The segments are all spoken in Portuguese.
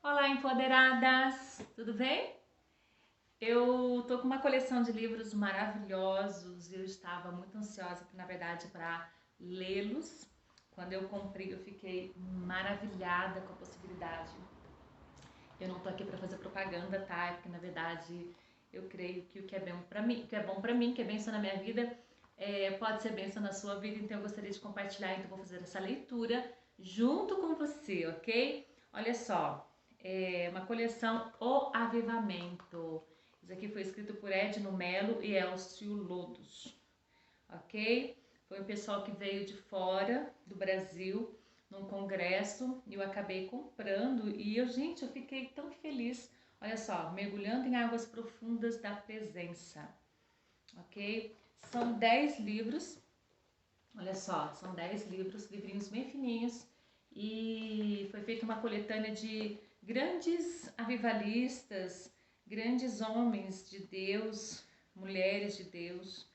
Olá, empoderadas! Tudo bem? Eu tô com uma coleção de livros maravilhosos e eu estava muito ansiosa, na verdade, para lê-los. Quando eu comprei, eu fiquei maravilhada com a possibilidade. Eu não tô aqui para fazer propaganda, tá? É porque na verdade eu creio que o que é bom para mim, que é bom para mim, que é bênção na minha vida, pode ser bênção na sua vida. Então eu gostaria de compartilhar. Então eu vou fazer essa leitura junto com você, ok? Olha só, é uma coleção O Avivamento. Isso aqui foi escrito por Edno Melo e Elcio Lodos, ok? Foi um pessoal que veio de fora do Brasil num congresso e eu acabei comprando e gente, eu fiquei tão feliz. Olha só, mergulhando em águas profundas da presença, ok? São 10 livros, olha só, são 10 livros, livrinhos bem fininhos e foi feita uma coletânea de grandes avivalistas, grandes homens de Deus, mulheres de Deus,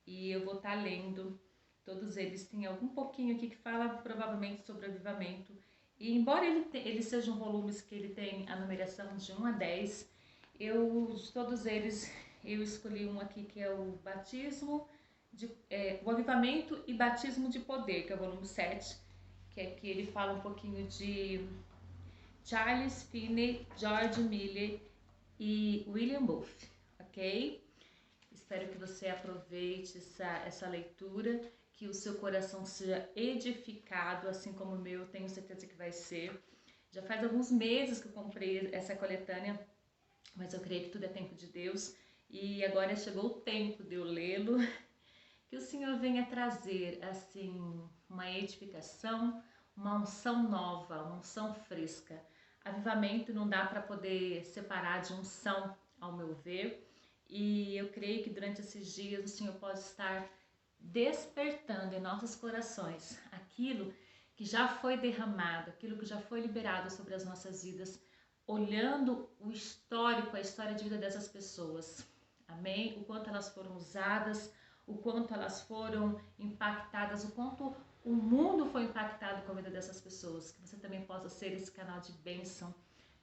e eu vou estar lendo. Todos eles têm algum pouquinho aqui que fala provavelmente sobre avivamento. E embora eles sejam volumes que ele tem a numeração de 1 a 10, de todos eles eu escolhi um aqui que é o batismo, o avivamento e batismo de poder, que é o volume 7, que é que ele fala um pouquinho de Charles Finney, George Miller e William Booth, ok? Espero que você aproveite essa leitura, que o seu coração seja edificado, assim como o meu, tenho certeza que vai ser. Já faz alguns meses que eu comprei essa coletânea, mas eu creio que tudo é tempo de Deus. E agora chegou o tempo de eu lê-lo, que o Senhor venha trazer, assim, uma edificação, uma unção nova, uma unção fresca. Avivamento não dá para poder separar de unção, ao meu ver. E eu creio que durante esses dias o Senhor pode estar despertando em nossos corações aquilo que já foi derramado, aquilo que já foi liberado sobre as nossas vidas, olhando o histórico, a história de vida dessas pessoas. Amém? O quanto elas foram usadas, o quanto elas foram impactadas, o quanto o mundo foi impactado com a vida dessas pessoas. Que você também possa ser esse canal de bênção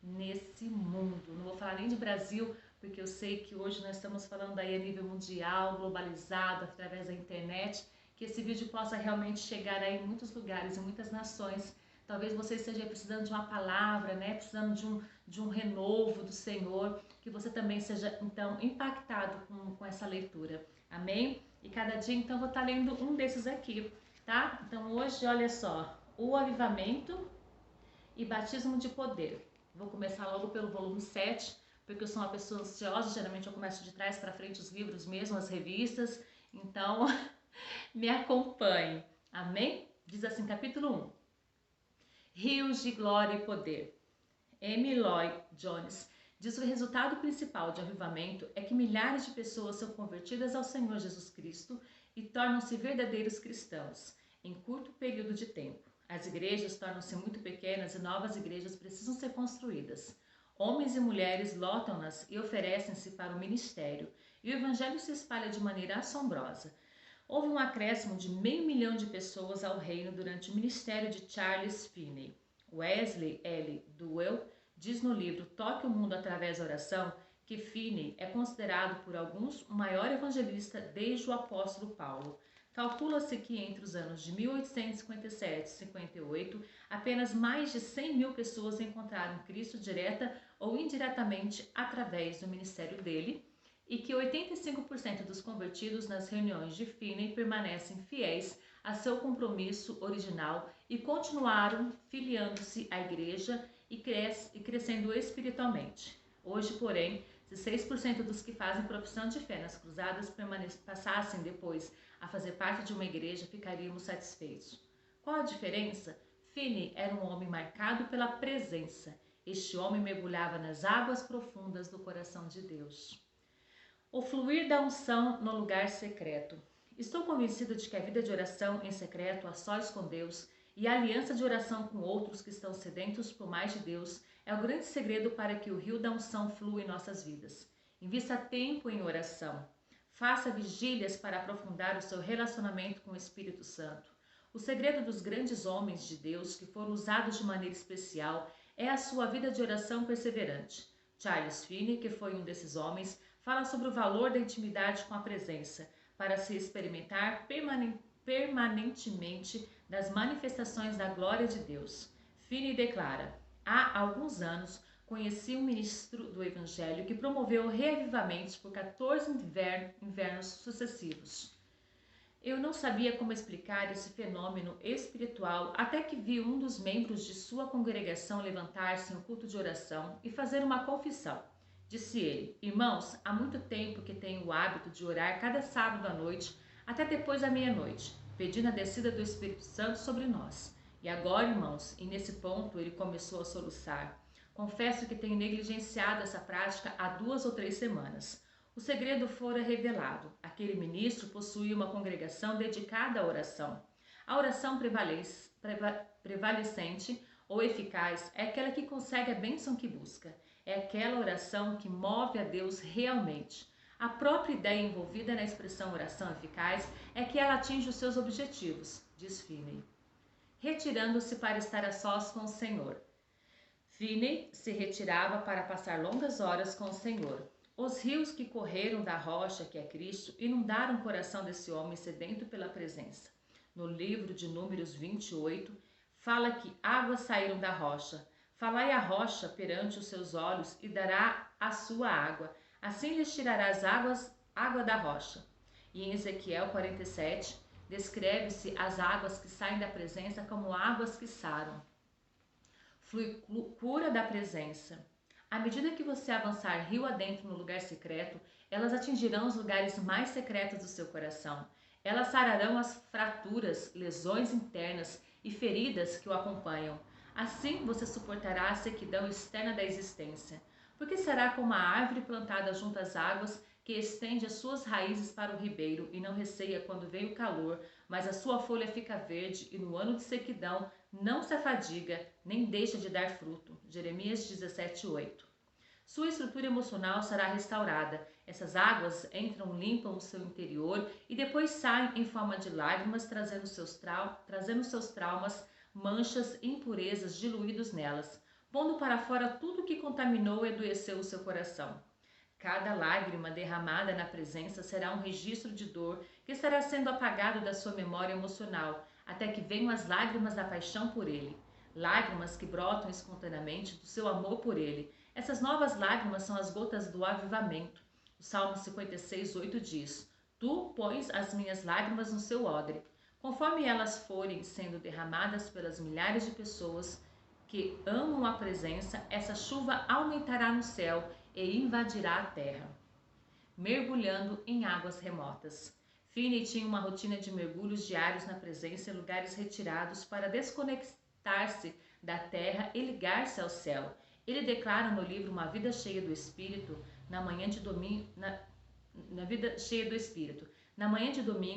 nesse mundo. Não vou falar nem de Brasil, porque eu sei que hoje nós estamos falando aí a nível mundial, globalizado, através da internet, que esse vídeo possa realmente chegar aí em muitos lugares, em muitas nações. Talvez você esteja precisando de uma palavra, né? Precisando de um renovo do Senhor, que você também seja, então, impactado com essa leitura. Amém? E cada dia, então, vou estar lendo um desses aqui, tá? Então, hoje, olha só, o avivamento e batismo de poder. Vou começar logo pelo volume 7, porque eu sou uma pessoa ansiosa, geralmente eu começo de trás para frente os livros mesmo, as revistas, então me acompanhe. Amém? Diz assim, capítulo 1. Rios de glória e poder. M. Lloyd Jones diz que o resultado principal de avivamento é que milhares de pessoas são convertidas ao Senhor Jesus Cristo e tornam-se verdadeiros cristãos em curto período de tempo. As igrejas tornam-se muito pequenas e novas igrejas precisam ser construídas. Homens e mulheres lotam-nas e oferecem-se para o ministério, e o evangelho se espalha de maneira assombrosa. Houve um acréscimo de 500 mil de pessoas ao reino durante o ministério de Charles Finney. Wesley L. Duell diz no livro Toque o Mundo através da Oração que Finney é considerado por alguns o maior evangelista desde o apóstolo Paulo. Calcula-se que entre os anos de 1857 e 58, apenas mais de 100 mil pessoas encontraram Cristo direta ou indiretamente através do ministério dele, e que 85% dos convertidos nas reuniões de Finney permanecem fiéis a seu compromisso original e continuaram filiando-se à igreja e crescendo espiritualmente. Hoje, porém, se 6% dos que fazem profissão de fé nas cruzadas passassem depois a fazer parte de uma igreja, ficaríamos satisfeitos. Qual a diferença? Finney era um homem marcado pela presença. Este homem mergulhava nas águas profundas do coração de Deus. O fluir da unção no lugar secreto. Estou convencido de que a vida de oração em secreto, a sós com Deus, e a aliança de oração com outros que estão sedentos por mais de Deus é o grande segredo para que o rio da unção flua em nossas vidas. Invista tempo em oração. Faça vigílias para aprofundar o seu relacionamento com o Espírito Santo. O segredo dos grandes homens de Deus que foram usados de maneira especial é a sua vida de oração perseverante. Charles Finney, que foi um desses homens, fala sobre o valor da intimidade com a presença, para se experimentar permanentemente das manifestações da glória de Deus. Finney declara: há alguns anos conheci um ministro do Evangelho que promoveu reavivamentos por 14 invernos sucessivos. Eu não sabia como explicar esse fenômeno espiritual até que vi um dos membros de sua congregação levantar-se em um culto de oração e fazer uma confissão. Disse ele: irmãos, há muito tempo que tenho o hábito de orar cada sábado à noite até depois da meia-noite, pedindo a descida do Espírito Santo sobre nós. E agora, irmãos, e nesse ponto ele começou a soluçar, confesso que tenho negligenciado essa prática há 2 ou 3 semanas. O segredo fora revelado. Aquele ministro possuía uma congregação dedicada à oração. A oração prevalecente ou eficaz é aquela que consegue a bênção que busca. É aquela oração que move a Deus realmente. A própria ideia envolvida na expressão oração eficaz é que ela atinge os seus objetivos, diz Finney. Retirando-se para estar a sós com o Senhor. Finney se retirava para passar longas horas com o Senhor. Os rios que correram da rocha, que é Cristo, inundaram o coração desse homem sedento pela presença. No livro de Números 28, fala que águas saíram da rocha. Falai a rocha perante os seus olhos e dará a sua água. Assim lhes tirará as água da rocha. E em Ezequiel 47, descreve-se as águas que saem da presença como águas que saram. Flui cura da presença. À medida que você avançar rio adentro no lugar secreto, elas atingirão os lugares mais secretos do seu coração. Elas sararão as fraturas, lesões internas e feridas que o acompanham. Assim você suportará a sequidão externa da existência, porque será como a árvore plantada junto às águas que estende as suas raízes para o ribeiro e não receia quando vem o calor, mas a sua folha fica verde e no ano de sequidão não se afadiga, nem deixa de dar fruto. Jeremias 17:8. Sua estrutura emocional será restaurada. Essas águas entram, limpam o seu interior e depois saem em forma de lágrimas, trazendo seus traumas, manchas e impurezas diluídos nelas, pondo para fora tudo que contaminou e adoeceu o seu coração. Cada lágrima derramada na presença será um registro de dor que estará sendo apagado da sua memória emocional, até que venham as lágrimas da paixão por ele. Lágrimas que brotam espontaneamente do seu amor por ele. Essas novas lágrimas são as gotas do avivamento. O Salmo 56:8 diz: Tu pões as minhas lágrimas no seu odre. Conforme elas forem sendo derramadas pelas milhares de pessoas que amam a presença, essa chuva aumentará no céu e invadirá a terra. Mergulhando em águas remotas. Finney tinha uma rotina de mergulhos diários na presença em lugares retirados para desconectar-se da terra e ligar-se ao céu. Ele declara no livro Uma Vida Cheia do Espírito, na manhã de domingo,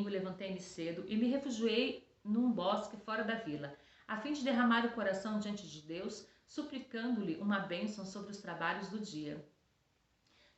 levantei-me cedo e me refugiei num bosque fora da vila, a fim de derramar o coração diante de Deus, suplicando-lhe uma bênção sobre os trabalhos do dia.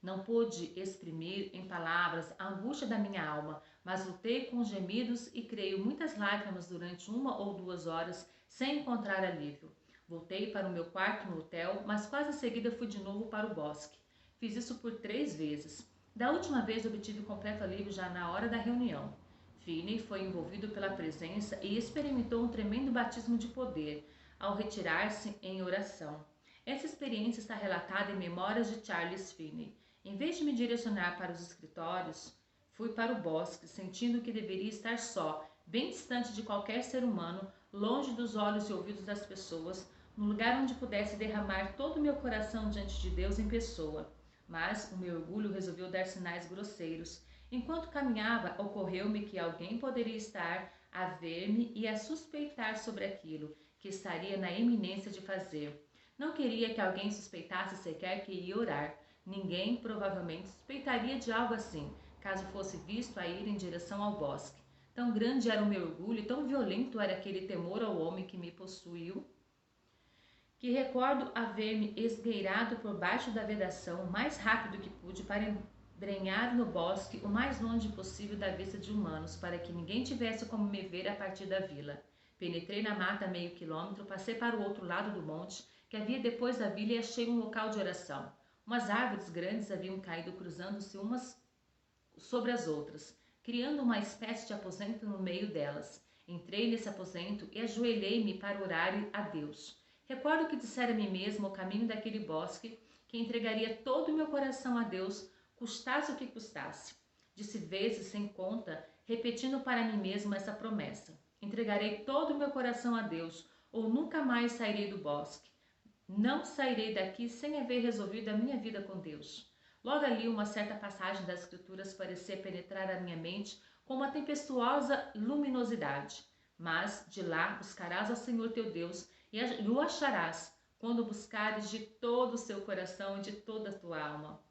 Não pude exprimir em palavras a angústia da minha alma, mas lutei com gemidos e creio muitas lágrimas durante 1 ou 2 horas sem encontrar alívio. Voltei para o meu quarto no hotel, mas quase em seguida fui de novo para o bosque. Fiz isso por 3 vezes. Da última vez obtive completo alívio já na hora da reunião. Finney foi envolvido pela presença e experimentou um tremendo batismo de poder ao retirar-se em oração. Essa experiência está relatada em Memórias de Charles Finney. Em vez de me direcionar para os escritórios, fui para o bosque, sentindo que deveria estar só, bem distante de qualquer ser humano, longe dos olhos e ouvidos das pessoas, num lugar onde pudesse derramar todo o meu coração diante de Deus em pessoa. Mas o meu orgulho resolveu dar sinais grosseiros. Enquanto caminhava, ocorreu-me que alguém poderia estar a ver-me e a suspeitar sobre aquilo que estaria na iminência de fazer. Não queria que alguém suspeitasse sequer que ia orar. Ninguém provavelmente suspeitaria de algo assim, caso fosse visto a ir em direção ao bosque. Tão grande era o meu orgulho e tão violento era aquele temor ao homem que me possuiu, que recordo haver-me esgueirado por baixo da vedação o mais rápido que pude para embrenhar no bosque o mais longe possível da vista de humanos, para que ninguém tivesse como me ver a partir da vila. Penetrei na mata a meio quilômetro, passei para o outro lado do monte, que havia depois da vila e achei um local de oração. Umas árvores grandes haviam caído cruzando-se umas sobre as outras, criando uma espécie de aposento no meio delas. Entrei nesse aposento e ajoelhei-me para orar a Deus. Recordo que dissera a mim mesmo ao caminho daquele bosque que entregaria todo o meu coração a Deus, custasse o que custasse. Disse vezes sem conta, repetindo para mim mesmo essa promessa: entregarei todo o meu coração a Deus, ou nunca mais sairei do bosque. Não sairei daqui sem haver resolvido a minha vida com Deus. Logo ali, uma certa passagem das Escrituras parecia penetrar a minha mente com uma tempestuosa luminosidade. Mas de lá buscarás ao Senhor teu Deus e o acharás, quando buscares de todo o seu coração e de toda a tua alma.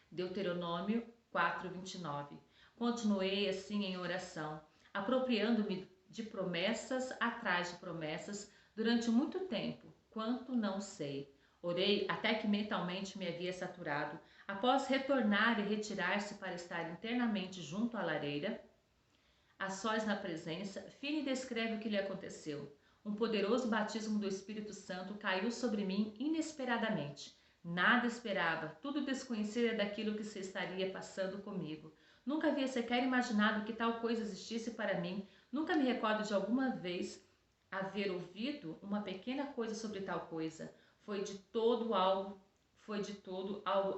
Deuteronômio 4:29. Continuei assim em oração, apropriando-me de promessas atrás de promessas durante muito tempo, quanto não sei. Orei até que mentalmente me havia saturado. Após retornar e retirar-se para estar internamente junto à lareira, a sós na presença, Finney descreve o que lhe aconteceu. Um poderoso batismo do Espírito Santo caiu sobre mim inesperadamente. Nada esperava, tudo desconhecia daquilo que se estaria passando comigo. Nunca havia sequer imaginado que tal coisa existisse para mim. Nunca me recordo de alguma vez haver ouvido uma pequena coisa sobre tal coisa. Foi de todo algo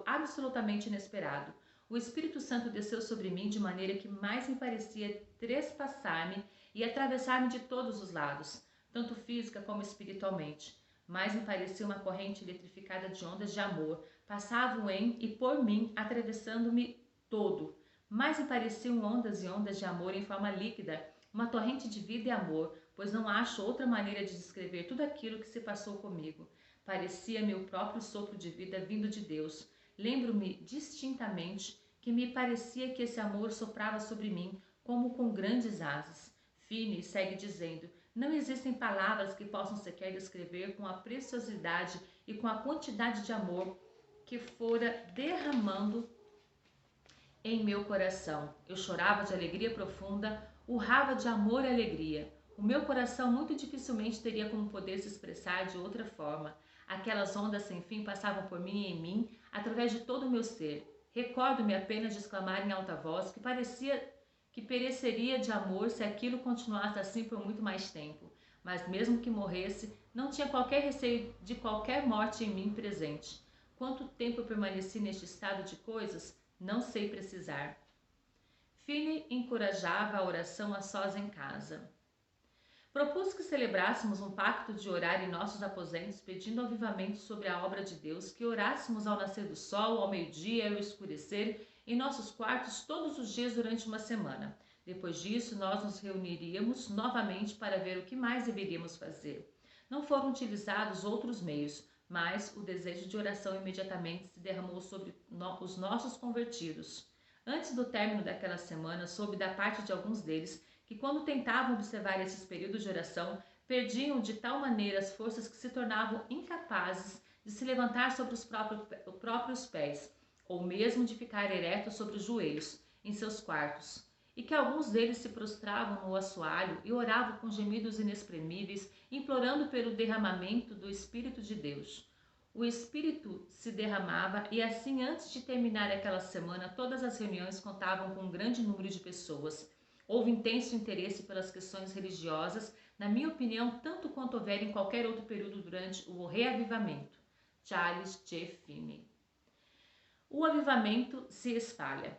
absolutamente inesperado. O Espírito Santo desceu sobre mim de maneira que mais me parecia trespassar-me e atravessar-me de todos os lados, tanto física como espiritualmente. Mais me parecia uma corrente eletrificada de ondas de amor, passavam em e por mim, atravessando-me todo. Mais me pareciam ondas e ondas de amor em forma líquida, uma torrente de vida e amor, pois não acho outra maneira de descrever tudo aquilo que se passou comigo. Parecia-me o próprio sopro de vida vindo de Deus. Lembro-me distintamente que me parecia que esse amor soprava sobre mim como com grandes asas. Finney segue dizendo: não existem palavras que possam sequer descrever com a preciosidade e com a quantidade de amor que fora derramando em meu coração. Eu chorava de alegria profunda, urrava de amor e alegria. O meu coração muito dificilmente teria como poder se expressar de outra forma. Aquelas ondas sem fim passavam por mim e em mim, através de todo o meu ser. Recordo-me apenas de exclamar em alta voz que parecia que pereceria de amor se aquilo continuasse assim por muito mais tempo. Mas mesmo que morresse, não tinha qualquer receio de qualquer morte em mim presente. Quanto tempo eu permaneci neste estado de coisas, não sei precisar. Finney encorajava a oração a sós em casa. Propus que celebrássemos um pacto de orar em nossos aposentos, pedindo ao avivamento sobre a obra de Deus, que orássemos ao nascer do sol, ao meio-dia e ao escurecer, em nossos quartos todos os dias durante uma semana. Depois disso, nós nos reuniríamos novamente para ver o que mais deveríamos fazer. Não foram utilizados outros meios, mas o desejo de oração imediatamente se derramou sobre os nossos convertidos. Antes do término daquela semana, soube da parte de alguns deles que, quando tentavam observar esses períodos de oração, perdiam de tal maneira as forças que se tornavam incapazes de se levantar sobre os próprios pés, ou mesmo de ficar eretos sobre os joelhos, em seus quartos, e que alguns deles se prostravam no assoalho e oravam com gemidos inexprimíveis, implorando pelo derramamento do Espírito de Deus. O Espírito se derramava e assim, antes de terminar aquela semana, todas as reuniões contavam com um grande número de pessoas. Houve intenso interesse pelas questões religiosas, na minha opinião, tanto quanto houver em qualquer outro período durante o reavivamento. Charles J. Finney. O avivamento se espalha.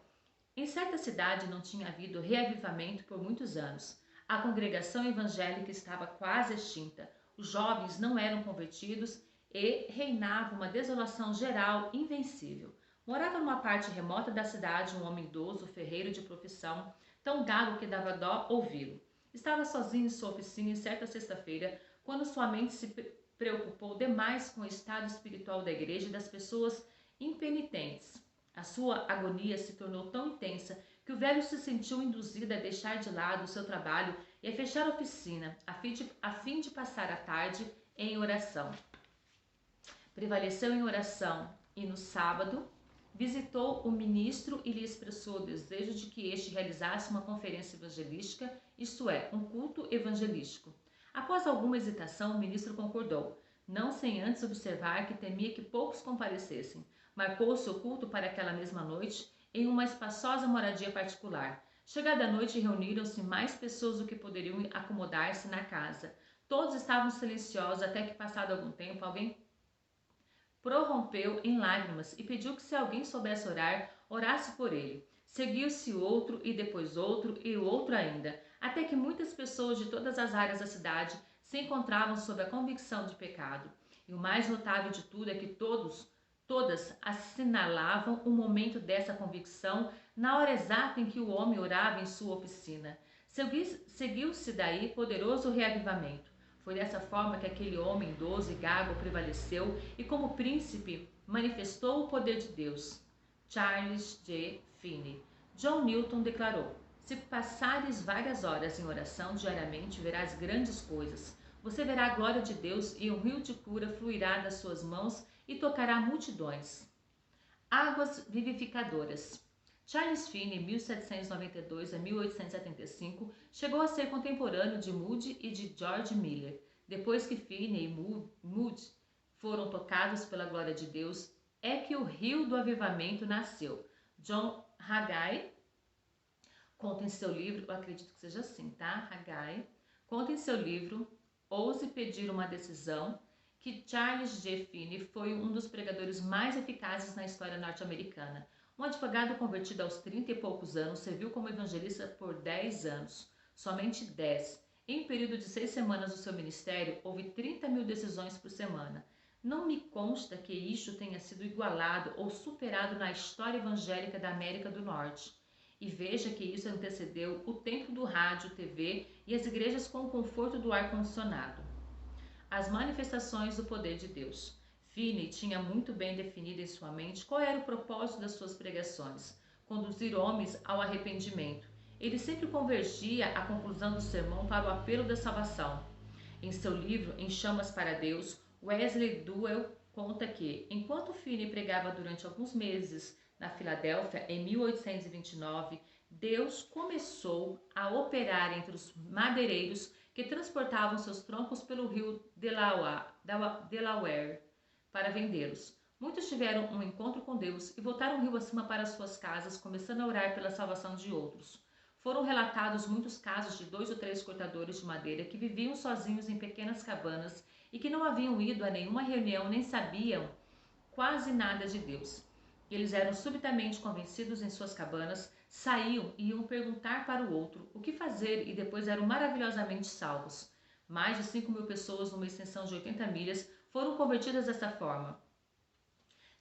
Em certa cidade não tinha havido reavivamento por muitos anos. A congregação evangélica estava quase extinta. Os jovens não eram convertidos e reinava uma desolação geral invencível. Morava numa parte remota da cidade um homem idoso, ferreiro de profissão, tão gago que dava dó ouvi-lo. Estava sozinho em sua oficina em certa sexta-feira, quando sua mente se preocupou demais com o estado espiritual da igreja e das pessoas impenitentes. A sua agonia se tornou tão intensa que o velho se sentiu induzido a deixar de lado o seu trabalho e a fechar a oficina, a fim de passar a tarde em oração. Prevaleceu em oração e no sábado visitou o ministro e lhe expressou o desejo de que este realizasse uma conferência evangelística, isto é, um culto evangelístico. Após alguma hesitação, o ministro concordou. não sem antes observar que temia que poucos comparecessem. Marcou seu culto para aquela mesma noite em uma espaçosa moradia particular. Chegada a noite, reuniram-se mais pessoas do que poderiam acomodar-se na casa. Todos estavam silenciosos até que, passado algum tempo, alguém prorrompeu em lágrimas e pediu que, se alguém soubesse orar, orasse por ele. Seguiu-se outro e depois outro e outro ainda, até que muitas pessoas de todas as áreas da cidade se encontravam sob a convicção de pecado. E o mais notável de tudo é que todas assinalavam o momento dessa convicção na hora exata em que o homem orava em sua oficina. Seguiu-se daí poderoso reavivamento. Foi dessa forma que aquele homem idoso e gago prevaleceu e, como príncipe, manifestou o poder de Deus. Charles J. Finney. John Newton declarou: se passares várias horas em oração diariamente, verás grandes coisas. Você verá a glória de Deus e um rio de cura fluirá das suas mãos e tocará multidões. Águas vivificadoras. Charles Finney, 1792 a 1875, chegou a ser contemporâneo de Moody e de George Miller. Depois que Finney e Moody foram tocados pela glória de Deus, é que o rio do avivamento nasceu. John Haggai conta em seu livro, eu acredito que seja assim, tá? Haggai conta em seu livro Ouse Pedir uma Decisão, que Charles J. Finney foi um dos pregadores mais eficazes na história norte-americana. Um advogado convertido aos 30 e poucos anos serviu como evangelista por 10 anos, somente 10. Em um período de 6 semanas do seu ministério, houve 30.000 decisões por semana. Não me consta que isto tenha sido igualado ou superado na história evangélica da América do Norte. E veja que isso antecedeu o tempo do rádio, TV e as igrejas com o conforto do ar-condicionado. As manifestações do poder de Deus. Finney tinha muito bem definido em sua mente qual era o propósito das suas pregações: conduzir homens ao arrependimento. Ele sempre convergia a conclusão do sermão para o apelo da salvação. Em seu livro Em Chamas para Deus, Wesley Duell conta que, enquanto Finney pregava durante alguns meses na Filadélfia, em 1829, Deus começou a operar entre os madeireiros que transportavam seus troncos pelo rio Delaware para vendê-los. Muitos tiveram um encontro com Deus e voltaram rio acima para suas casas, começando a orar pela salvação de outros. Foram relatados muitos casos de 2 ou 3 cortadores de madeira que viviam sozinhos em pequenas cabanas e que não haviam ido a nenhuma reunião nem sabiam quase nada de Deus. Eles eram subitamente convencidos em suas cabanas, saíam e iam perguntar para o outro o que fazer e depois eram maravilhosamente salvos. Mais de 5.000 pessoas numa extensão de 80 milhas foram convertidas dessa forma.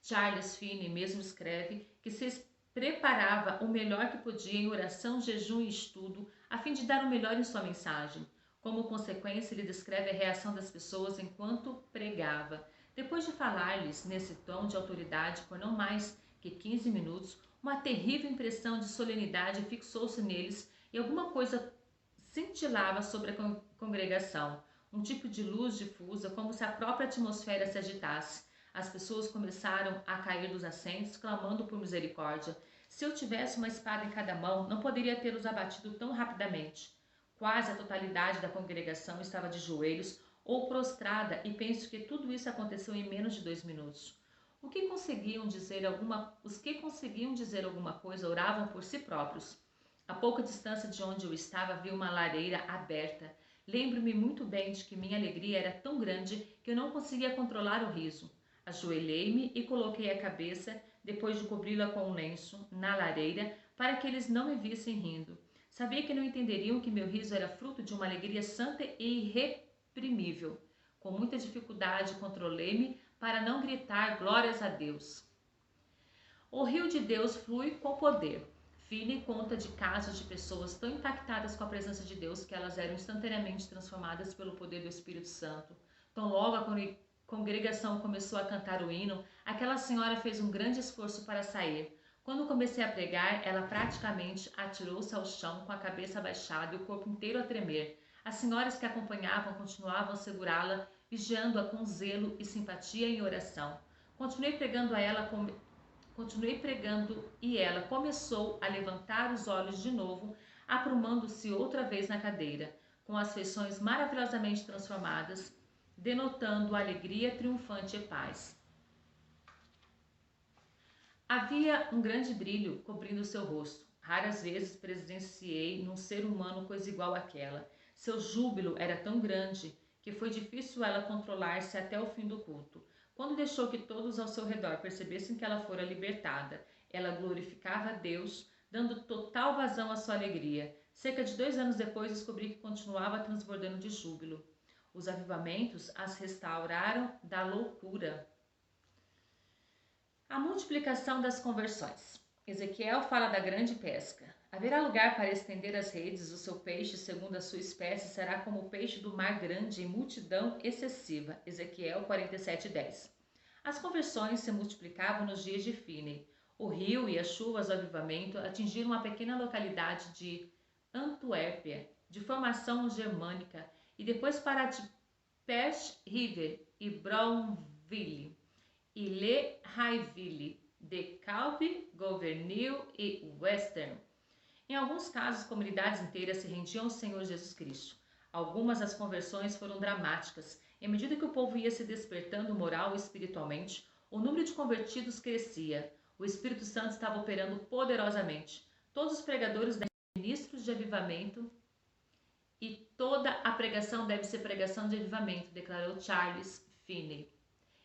Charles Finney mesmo escreve que se preparava o melhor que podia em oração, jejum e estudo, a fim de dar o melhor em sua mensagem. Como consequência, ele descreve a reação das pessoas enquanto pregava. Depois de falar-lhes nesse tom de autoridade por não mais que 15 minutos, uma terrível impressão de solenidade fixou-se neles e alguma coisa cintilava sobre a congregação. Um tipo de luz difusa, como se a própria atmosfera se agitasse. As pessoas começaram a cair dos assentos, clamando por misericórdia. Se eu tivesse uma espada em cada mão, não poderia tê-los abatido tão rapidamente. Quase a totalidade da congregação estava de joelhos ou prostrada, e penso que tudo isso aconteceu em menos de 2 minutos. Os que conseguiam dizer alguma coisa oravam por si próprios. A pouca distância de onde eu estava havia uma lareira aberta. Lembro-me muito bem de que minha alegria era tão grande que eu não conseguia controlar o riso. Ajoelhei-me e coloquei a cabeça, depois de cobri-la com um lenço, na lareira, para que eles não me vissem rindo. Sabia que não entenderiam que meu riso era fruto de uma alegria santa e irreprimível. Com muita dificuldade, controlei-me para não gritar glórias a Deus. O rio de Deus flui com poder. Finney conta de casos de pessoas tão impactadas com a presença de Deus que elas eram instantaneamente transformadas pelo poder do Espírito Santo. Tão logo a congregação começou a cantar o hino, aquela senhora fez um grande esforço para sair. Quando comecei a pregar, ela praticamente atirou-se ao chão com a cabeça abaixada e o corpo inteiro a tremer. As senhoras que a acompanhavam continuavam a segurá-la, vigiando-a com zelo e simpatia em oração. Continuei pregando e ela começou a levantar os olhos de novo, aprumando-se outra vez na cadeira. Com as feições maravilhosamente transformadas, denotando alegria triunfante e paz. Havia um grande brilho cobrindo seu rosto. Raras vezes presenciei num ser humano coisa igual àquela. Seu júbilo era tão grande que foi difícil ela controlar-se até o fim do culto. Quando deixou que todos ao seu redor percebessem que ela fora libertada, ela glorificava a Deus, dando total vazão à sua alegria. Cerca de 2 anos depois, descobri que continuava transbordando de júbilo. Os avivamentos as restauraram da loucura. A multiplicação das conversões. Ezequiel fala da grande pesca. Haverá lugar para estender as redes, o seu peixe, segundo a sua espécie, será como o peixe do mar grande, em multidão excessiva. Ezequiel 47:10. As conversões se multiplicavam nos dias de Finney. O rio e as chuvas do avivamento atingiram a pequena localidade de Antuérpia, de formação germânica, e depois para de Perche River e Brownville, e Le Haiville, de Calpe, Gouverneur e Western. Em alguns casos, comunidades inteiras se rendiam ao Senhor Jesus Cristo. Algumas das conversões foram dramáticas. Em medida que o povo ia se despertando moral e espiritualmente, o número de convertidos crescia. O Espírito Santo estava operando poderosamente. Todos os pregadores devem ser ministros de avivamento e toda a pregação deve ser pregação de avivamento, declarou Charles Finney.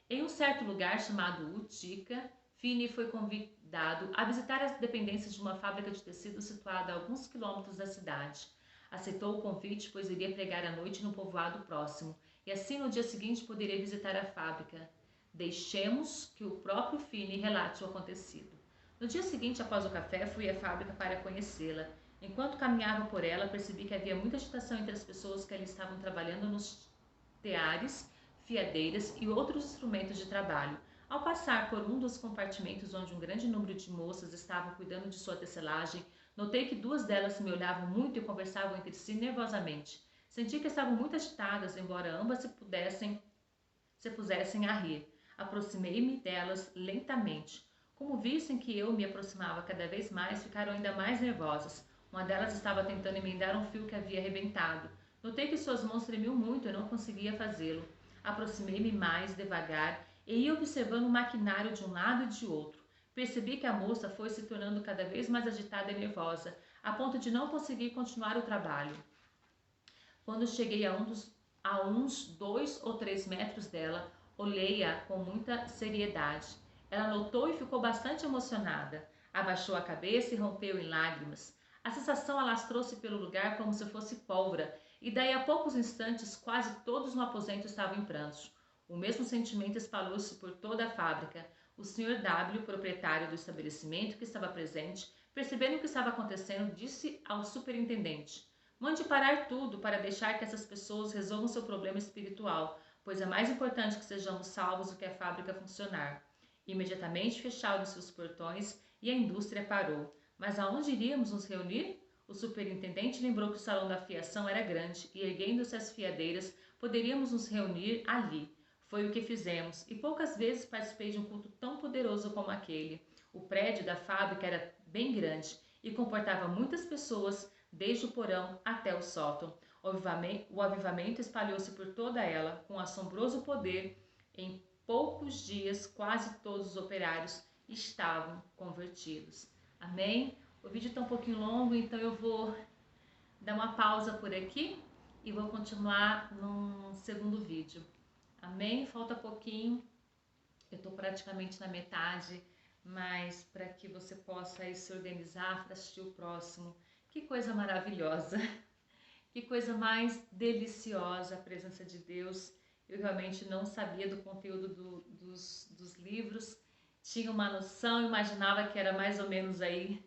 Em um certo lugar chamado Utica, Finney foi convidado a visitar as dependências de uma fábrica de tecido situada a alguns quilômetros da cidade. Aceitou o convite, pois iria pregar à noite no povoado próximo, e assim no dia seguinte poderia visitar a fábrica. Deixemos que o próprio Finney relate o acontecido. No dia seguinte, após o café, fui à fábrica para conhecê-la. Enquanto caminhava por ela, percebi que havia muita agitação entre as pessoas que ali estavam trabalhando nos teares, fiadeiras e outros instrumentos de trabalho. Ao passar por um dos compartimentos onde um grande número de moças estavam cuidando de sua tecelagem, notei que 2 delas me olhavam muito e conversavam entre si nervosamente. Senti que estavam muito agitadas, embora ambas se pusessem a rir. Aproximei-me delas lentamente. Como vissem que eu me aproximava cada vez mais, ficaram ainda mais nervosas. Uma delas estava tentando emendar um fio que havia arrebentado. Notei que suas mãos tremiam muito e não conseguia fazê-lo. Aproximei-me mais devagar e ia observando o maquinário de um lado e de outro. Percebi que a moça foi se tornando cada vez mais agitada e nervosa, a ponto de não conseguir continuar o trabalho. Quando cheguei a uns 2 ou 3 metros dela, olhei-a com muita seriedade. Ela notou e ficou bastante emocionada. Abaixou a cabeça e rompeu em lágrimas. A sensação alastrou-se pelo lugar como se fosse pólvora, e daí a poucos instantes quase todos no aposento estavam em prantos. O mesmo sentimento espalhou-se por toda a fábrica. O Sr. W, proprietário do estabelecimento, que estava presente, percebendo o que estava acontecendo, disse ao superintendente: "Mande parar tudo para deixar que essas pessoas resolvam seu problema espiritual, pois é mais importante que sejamos salvos do que a fábrica funcionar." Imediatamente fecharam seus portões e a indústria parou. Mas aonde iríamos nos reunir? O superintendente lembrou que o salão da fiação era grande e, erguendo-se as fiadeiras, poderíamos nos reunir ali. Foi o que fizemos, e poucas vezes participei de um culto tão poderoso como aquele. O prédio da fábrica era bem grande e comportava muitas pessoas, desde o porão até o sótão. O avivamento espalhou-se por toda ela, com assombroso poder. Em poucos dias, quase todos os operários estavam convertidos. Amém? O vídeo está um pouquinho longo, então eu vou dar uma pausa por aqui e vou continuar num segundo vídeo. Amém? Falta pouquinho, eu estou praticamente na metade, mas para que você possa aí se organizar para assistir o próximo. Que coisa maravilhosa! Que coisa mais deliciosa a presença de Deus. Eu realmente não sabia do conteúdo dos livros, tinha uma noção, imaginava que era mais ou menos aí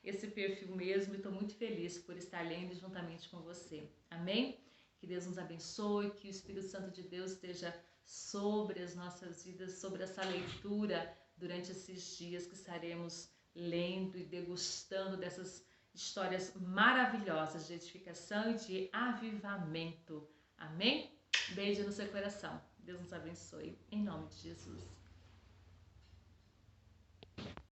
esse perfil mesmo, e estou muito feliz por estar lendo juntamente com você. Amém? Que Deus nos abençoe, que o Espírito Santo de Deus esteja sobre as nossas vidas, sobre essa leitura durante esses dias que estaremos lendo e degustando dessas histórias maravilhosas de edificação e de avivamento. Amém? Beijo no seu coração. Deus nos abençoe. Em nome de Jesus.